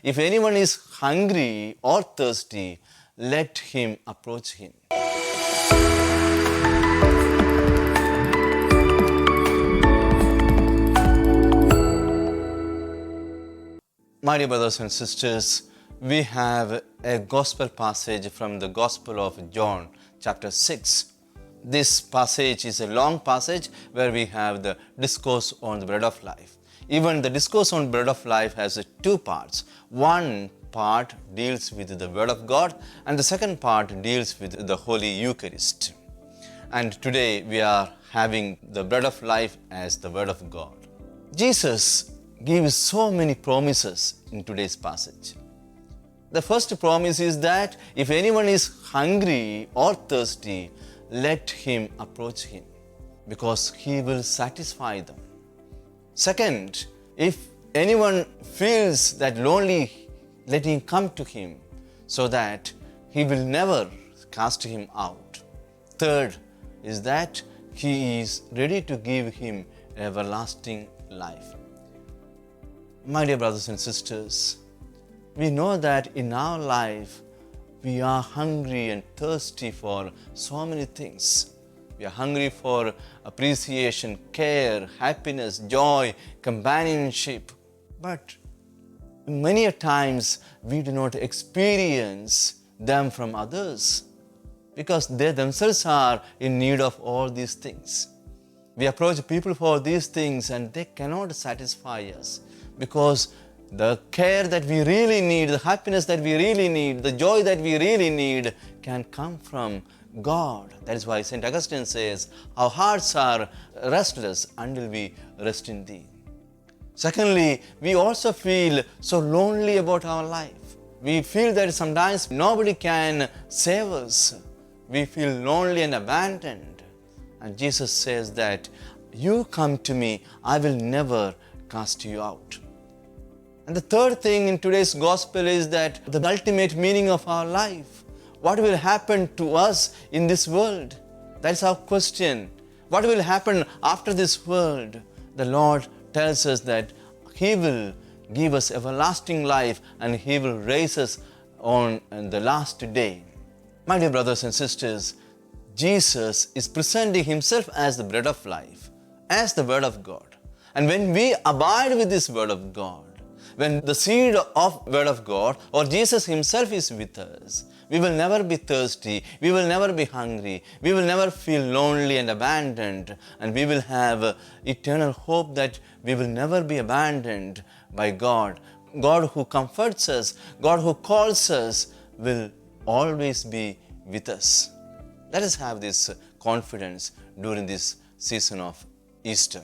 if anyone is hungry or thirsty, let him approach him. My dear brothers and sisters, we have a gospel passage from the Gospel of John, chapter 6. This passage is a long passage where we have the discourse on the bread of life. Even the discourse on bread of life has two parts. One part deals with the word of God, and the second part deals with the Holy Eucharist. And today we are having the bread of life as the word of God. Jesus gives so many promises in today's passage. The first promise is that if anyone is hungry or thirsty, let him approach him, because he will satisfy them. Second, if anyone feels that lonely, let him come to him, so that he will never cast him out. Third is that he is ready to give him everlasting life. My dear brothers and sisters, we know that in our life we are hungry and thirsty for so many things. We are hungry for appreciation, care, happiness, joy, companionship. But many a times we do not experience them from others because they themselves are in need of all these things. We approach people for these things and they cannot satisfy us, because the care that we really need, the happiness that we really need, the joy that we really need can come from God. That is why St. Augustine says, our hearts are restless until we rest in Thee. Secondly, we also feel so lonely about our life. We feel that sometimes nobody can save us. We feel lonely and abandoned. And Jesus says that, you come to me, I will never cast you out. And the third thing in today's gospel is that the ultimate meaning of our life. What will happen to us in this world? That's our question. What will happen after this world? The Lord tells us that He will give us everlasting life and He will raise us on the last day. My dear brothers and sisters, Jesus is presenting Himself as the bread of life, as the Word of God. And when we abide with this Word of God, when the seed of Word of God or Jesus Himself is with us, we will never be thirsty, we will never be hungry, we will never feel lonely and abandoned, and we will have eternal hope that we will never be abandoned by God. God who comforts us, God who calls us will always be with us. Let us have this confidence during this season of Easter.